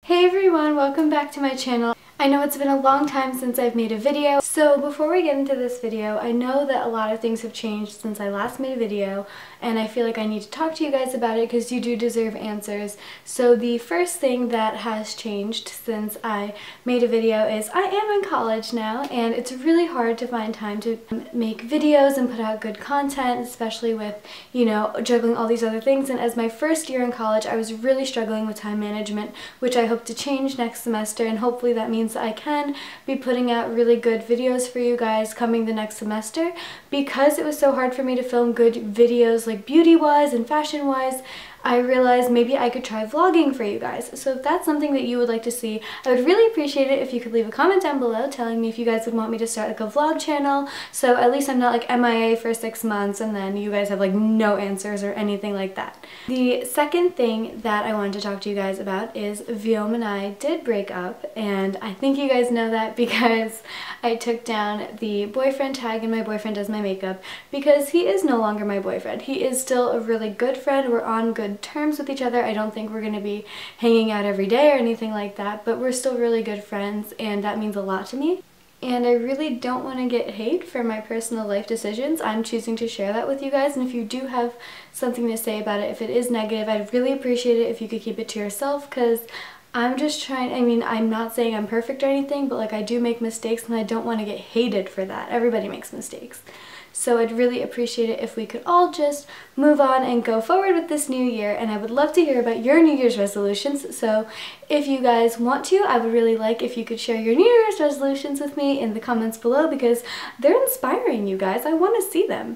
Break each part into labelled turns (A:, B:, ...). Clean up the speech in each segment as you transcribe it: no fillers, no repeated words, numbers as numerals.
A: Hey everyone, welcome back to my channel. I know it's been a long time since I've made a video, so before we get into this video, I know that a lot of things have changed since I last made a video, and I feel like I need to talk to you guys about it because you do deserve answers. So the first thing that has changed since I made a video is I am in college now, and it's really hard to find time to make videos and put out good content, especially with, you know, juggling all these other things. And as my first year in college, I was really struggling with time management, which I hope to change next semester, and hopefully that means I can be putting out really good videos for you guys coming the next semester. Because it was so hard for me to film good videos like beauty-wise and fashion-wise, I realized maybe I could try vlogging for you guys. So if that's something that you would like to see, I would really appreciate it if you could leave a comment down below telling me if you guys would want me to start like a vlog channel, so at least I'm not like MIA for 6 months and then you guys have like no answers or anything like that. The second thing that I wanted to talk to you guys about is Viom and I did break up, and I think you guys know that because I took down the boyfriend tag and my boyfriend does my makeup, because he is no longer my boyfriend. He is still a really good friend. We're on good terms with each other. I don't think we're going to be hanging out every day or anything like that, but we're still really good friends, and that means a lot to me. And I really don't want to get hate for my personal life decisions. I'm choosing to share that with you guys, and if you do have something to say about it, if it is negative, I'd really appreciate it if you could keep it to yourself, because I'm just trying, I mean, I'm not saying I'm perfect or anything, but like I do make mistakes and I don't want to get hated for that. Everybody makes mistakes. So I'd really appreciate it if we could all just move on and go forward with this new year, and I would love to hear about your New Year's resolutions. So if you guys want to, I would really like if you could share your New Year's resolutions with me in the comments below, because they're inspiring, you guys. I want to see them.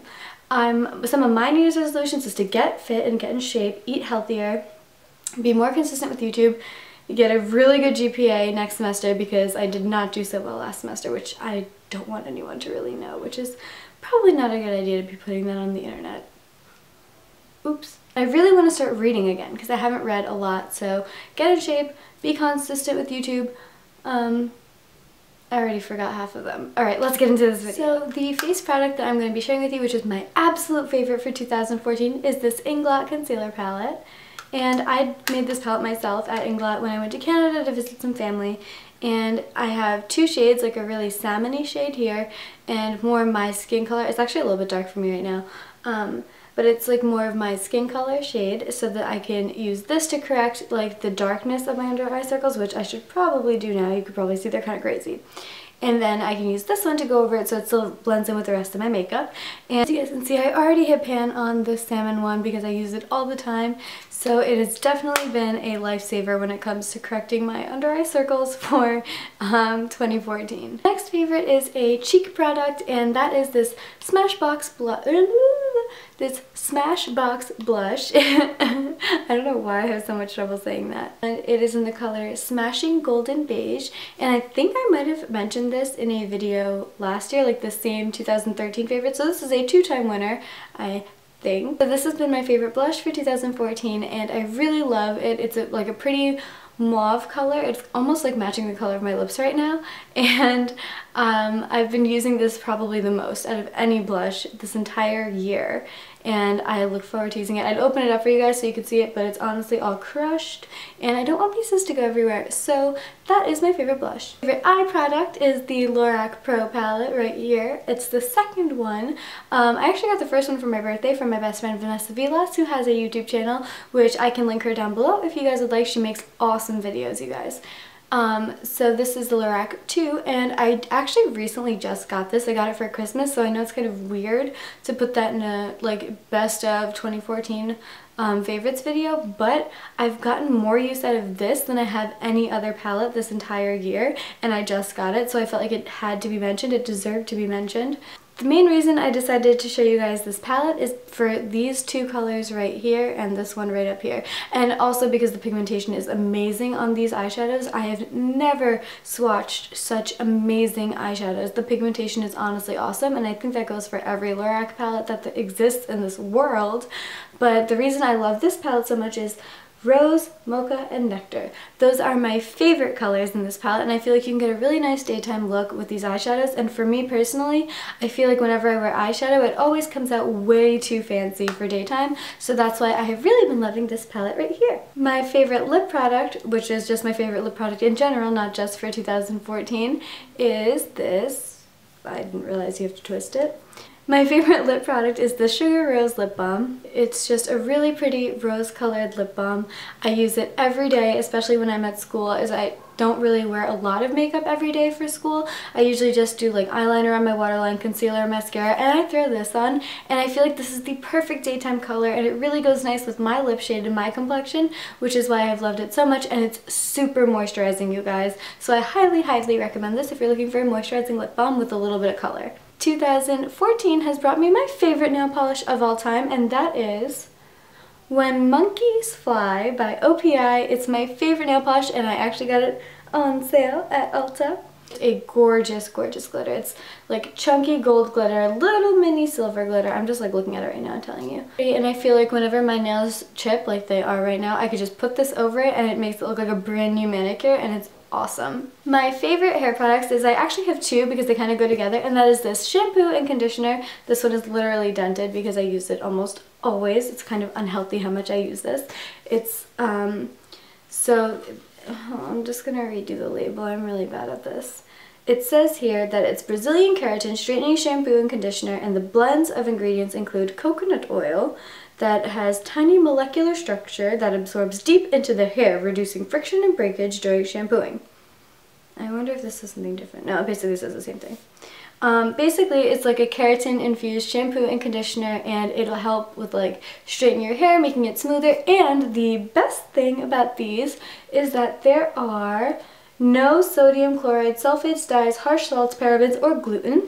A: Some of my New Year's resolutions is to get fit and get in shape, eat healthier, be more consistent with YouTube, get a really good GPA next semester because I did not do so well last semester, which I don't want anyone to really know, which is probably not a good idea to be putting that on the internet. Oops. I really want to start reading again because I haven't read a lot, so get in shape, be consistent with YouTube. I already forgot half of them. Alright, let's get into this video. So the face product that I'm going to be sharing with you, which is my absolute favorite for 2014, is this Inglot Concealer Palette. And I made this palette myself at Inglot when I went to Canada to visit some family. And I have two shades, like a really salmon-y shade here and more of my skin color. It's actually a little bit dark for me right now. But it's like more of my skin color shade, so that I can use this to correct like the darkness of my under eye circles, which I should probably do now. You could probably see they're kind of crazy. And then I can use this one to go over it so it still blends in with the rest of my makeup. And as you guys can see, I already hit pan on the salmon one because I use it all the time. So it has definitely been a lifesaver when it comes to correcting my under eye circles for 2014. Next favorite is a cheek product, and that is this Smashbox blush. This Smashbox blush. I don't know why I have so much trouble saying that. And it is in the color Smashing Golden Beige, and I think I might have mentioned this in a video last year, like the same 2013 favorite. So this is a two-time winner, I think. So this has been my favorite blush for 2014, and I really love it. It's like a pretty mauve color. It's almost like matching the color of my lips right now, and I've been using this probably the most out of any blush this entire year, and I look forward to using it. I'd open it up for you guys so you could see it, but it's honestly all crushed and I don't want pieces to go everywhere, so that is my favorite blush. Favorite eye product is the Lorac Pro palette right here. It's the second one. I actually got the first one for my birthday from my best friend Vanessa Vilas, who has a YouTube channel, which I can link her down below if you guys would like. She makes awesome videos, you guys. So this is the Lorac 2, and I actually recently just got this. I got it for Christmas, so I know it's kind of weird to put that in a like best of 2014 favorites video, but I've gotten more use out of this than I have any other palette this entire year, and I just got it, so I felt like it had to be mentioned. It deserved to be mentioned. The main reason I decided to show you guys this palette is for these two colors right here and this one right up here. And also because the pigmentation is amazing on these eyeshadows. I have never swatched such amazing eyeshadows. The pigmentation is honestly awesome, and I think that goes for every Lorac palette that exists in this world. But the reason I love this palette so much is Rose, Mocha, and Nectar. Those are my favorite colors in this palette, and I feel like you can get a really nice daytime look with these eyeshadows. And for me personally, I feel like whenever I wear eyeshadow, it always comes out way too fancy for daytime, so that's why I have really been loving this palette right here. My favorite lip product, which is just my favorite lip product in general, not just for 2014, is this. I didn't realize you have to twist it. My favorite lip product is the Sugar Rose Lip Balm. It's just a really pretty rose-colored lip balm. I use it every day, especially when I'm at school, as I don't really wear a lot of makeup every day for school. I usually just do like eyeliner on my waterline, concealer, mascara, and I throw this on, and I feel like this is the perfect daytime color, and it really goes nice with my lip shade and my complexion, which is why I've loved it so much, and it's super moisturizing, you guys. So I highly, highly recommend this if you're looking for a moisturizing lip balm with a little bit of color. 2014 has brought me my favorite nail polish of all time, and that is When Monkeys Fly by OPI. It's my favorite nail polish, and I actually got it on sale at Ulta. It's a gorgeous, gorgeous glitter. It's like chunky gold glitter, little mini silver glitter. I'm just like looking at it right now and telling you. And I feel like whenever my nails chip like they are right now, I could just put this over it and it makes it look like a brand new manicure, and it's awesome. My favorite hair products is, I actually have two because they kind of go together, and that is this shampoo and conditioner. This one is literally dented because I use it almost always. It's kind of unhealthy how much I use this. It's I'm just gonna redo the label. I'm really bad at this. It says here that it's Brazilian keratin straightening shampoo and conditioner, and the blends of ingredients include coconut oil that has tiny molecular structure that absorbs deep into the hair, reducing friction and breakage during shampooing. I wonder if this is something different. No, it basically says the same thing. Basically, it's like a keratin infused shampoo and conditioner, and it'll help with like straightening your hair, making it smoother. And the best thing about these is that there are no sodium chloride, sulfates, dyes, harsh salts, parabens, or gluten.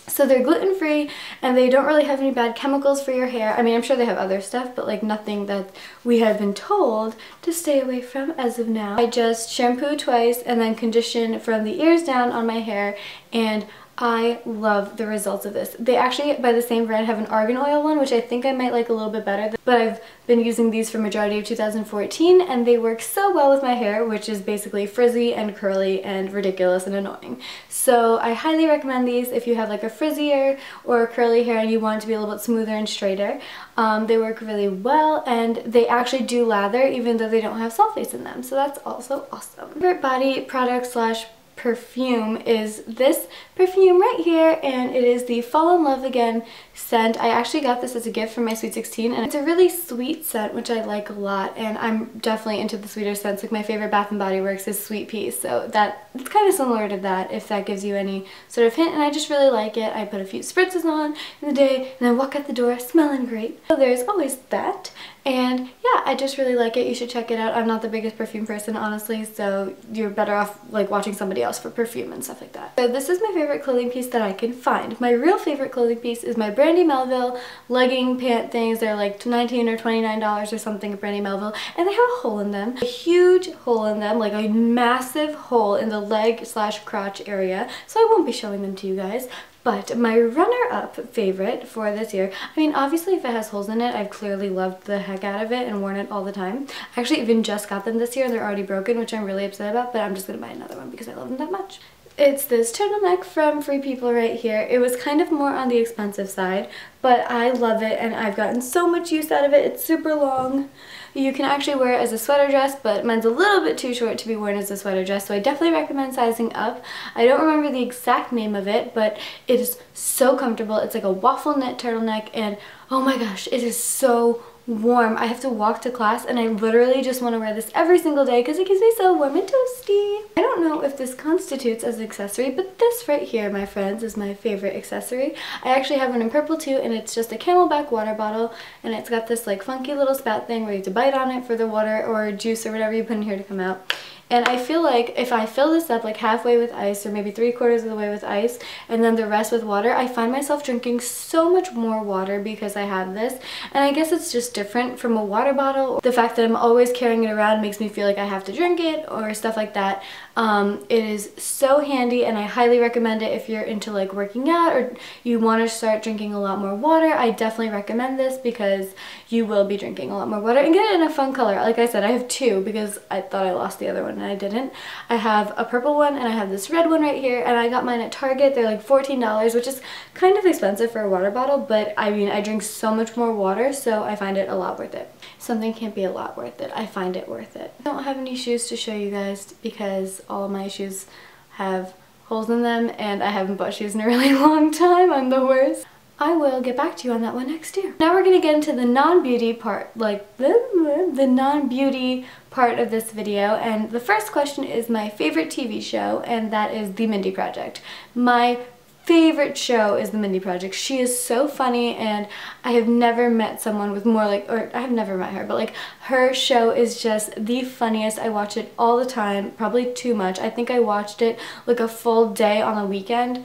A: So they're gluten-free, and they don't really have any bad chemicals for your hair. I mean, I'm sure they have other stuff, but like nothing that we have been told to stay away from as of now. I just shampoo twice and then condition from the ears down on my hair, and I love the results of this. They actually, by the same brand, have an argan oil one, which I think I might like a little bit better, but I've been using these for majority of 2014, and they work so well with my hair, which is basically frizzy and curly and ridiculous and annoying. So I highly recommend these if you have like a frizzier or curly hair and you want it to be a little bit smoother and straighter. They work really well, and they actually do lather even though they don't have sulfates in them, so that's also awesome. Favorite body product slash perfume is this perfume right here, and it is the Fall in Love Again scent. I actually got this as a gift for my Sweet 16, and it's a really sweet scent, which I like a lot, and I'm definitely into the sweeter scents. Like my favorite Bath & Body Works is Sweet Pea, so it's kind of similar to that, if that gives you any sort of hint, and I just really like it. I put a few spritzes on in the day, and I walk out the door smelling great. So there's always that. And yeah, I just really like it. You should check it out. I'm not the biggest perfume person, honestly, so you're better off like watching somebody else for perfume and stuff like that. So this is my favorite clothing piece that I can find. My real favorite clothing piece is my Brandy Melville legging pant things. They're like $19 or $29 or something at Brandy Melville, and they have a hole in them. A huge hole in them, like a massive hole in the leg slash crotch area. So I won't be showing them to you guys. But my runner-up favorite for this year, I mean, obviously if it has holes in it, I've clearly loved the heck out of it and worn it all the time. I actually even just got them this year, and they're already broken, which I'm really upset about, but I'm just gonna buy another one because I love them that much. It's this turtleneck from Free People right here. It was kind of more on the expensive side, but I love it, and I've gotten so much use out of it. It's super long. You can actually wear it as a sweater dress, but mine's a little bit too short to be worn as a sweater dress, so I definitely recommend sizing up. I don't remember the exact name of it, but it is so comfortable. It's like a waffle knit turtleneck, and oh my gosh, it is so warm. I have to walk to class, and I literally just want to wear this every single day because it keeps me so warm and toasty. I don't know if this constitutes as an accessory, but this right here, my friends, is my favorite accessory. I actually have one in purple too, and it's just a Camelback water bottle, and it's got this like funky little spout thing where you have to bite on it for the water or juice or whatever you put in here to come out. And I feel like if I fill this up like halfway with ice, or maybe 3/4 of the way with ice, and then the rest with water, I find myself drinking so much more water because I have this. And I guess it's just different from a water bottle. The fact that I'm always carrying it around makes me feel like I have to drink it or stuff like that. It is so handy and I highly recommend it if you're into like working out or you want to start drinking a lot more water. I definitely recommend this because you will be drinking a lot more water, and get it in a fun color. Like I said, I have two because I thought I lost the other one and I didn't. I have a purple one and I have this red one right here, and I got mine at Target. They're like $14, which is kind of expensive for a water bottle, but I mean, I drink so much more water, so I find it a lot worth it. Something can't be a lot worth it. I find it worth it. I don't have any shoes to show you guys because all of my shoes have holes in them and I haven't bought shoes in a really long time. I'm the worst. I will get back to you on that one next year. Now we're going to get into the non-beauty part, like the non-beauty part of this video, and the first question is my favorite TV show, and that is The Mindy Project. My favorite show is The Mindy Project. She is so funny, and I have never met someone with more like, or I have never met her, but like her show is just the funniest. I watch it all the time, probably too much. I think I watched it like a full day on a weekend.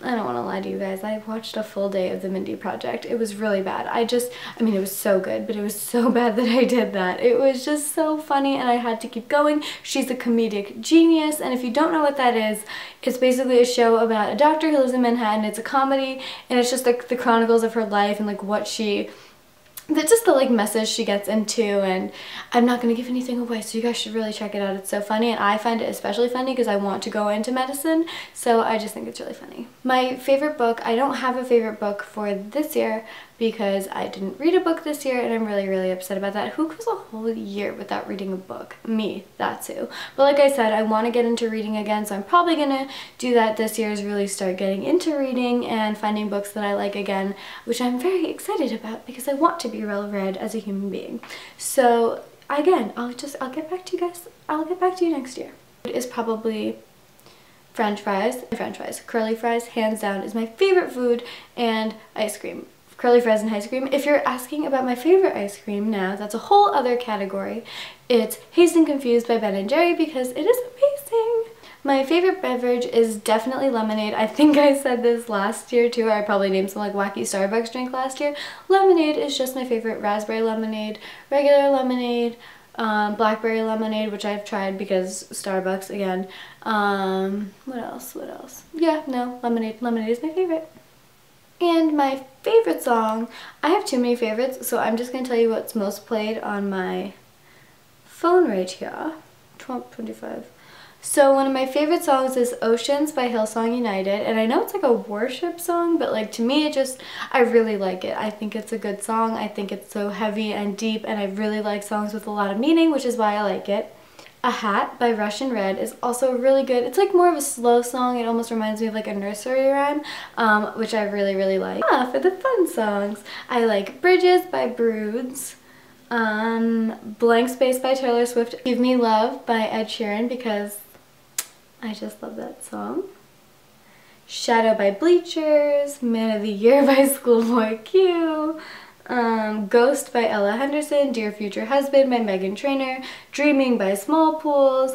A: I don't want to lie to you guys, I watched a full day of The Mindy Project. It was really bad. I mean, it was so good, but it was so bad that I did that. It was just so funny and I had to keep going. She's a comedic genius, and if you don't know what that is, it's basically a show about a doctor who lives in Manhattan. It's a comedy, and it's just like the chronicles of her life and like what she... That's just the like message she gets into, and I'm not going to give anything away, so you guys should really check it out. It's so funny, and I find it especially funny because I want to go into medicine, so I just think it's really funny. My favorite book, I don't have a favorite book for this year because I didn't read a book this year, and I'm really upset about that. Who goes a whole year without reading a book? Me, that's who. But like I said, I want to get into reading again, so I'm probably going to do that this year, is really start getting into reading and finding books that I like again, which I'm very excited about because I want to be well-read as a human being. So again, I'll get back to you guys. I'll get back to you next year. It is probably French fries. Curly fries, hands down, is my favorite food, and ice cream. Curly fries and ice cream. If you're asking about my favorite ice cream now, that's a whole other category. It's Hazed and Confused by Ben & Jerry because it is amazing. My favorite beverage is definitely lemonade. I think I said this last year too, or I probably named some like wacky Starbucks drink last year. Lemonade is just my favorite. Raspberry lemonade, regular lemonade, blackberry lemonade, which I've tried because Starbucks again. What else? Yeah, no, lemonade. Lemonade is my favorite. And my favorite song, I have too many favorites, so I'm just going to tell you what's most played on my phone right here. 25. So one of my favorite songs is Oceans by Hillsong United, and I know it's like a worship song, but like to me I really like it. I think it's a good song. I think it's so heavy and deep, and I really like songs with a lot of meaning, which is why I like it. A Hat by Russian Red is also really good. It's like more of a slow song. It almost reminds me of like a nursery rhyme, which I really like. For the fun songs, I like Bridges by Broods, Blank Space by Taylor Swift, Give Me Love by Ed Sheeran because I just love that song, Shadow by Bleachers, Man of the Year by Schoolboy Q, Ghost by Ella Henderson, Dear Future Husband by Meghan Trainor, Dreaming by Small Pools.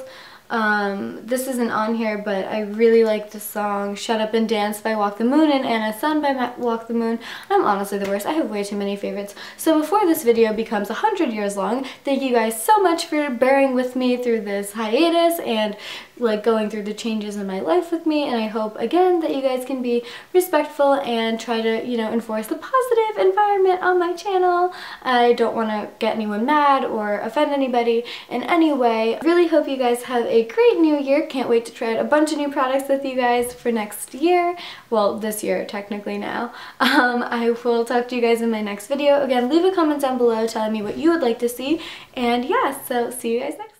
A: This isn't on here, but I really like the song Shut Up and Dance by Walk the Moon and Anna Sun by Walk the Moon. I'm honestly the worst. I have way too many favorites. So before this video becomes 100 years long, thank you guys so much for bearing with me through this hiatus and like going through the changes in my life with me, and I hope again that you guys can be respectful and try to, you know, enforce the positive environment on my channel. I don't want to get anyone mad or offend anybody in any way. I really hope you guys have a great new year. Can't wait to try out a bunch of new products with you guys for next year. Well, this year technically now. I will talk to you guys in my next video. Again, leave a comment down below telling me what you would like to see, and yeah, so see you guys next time.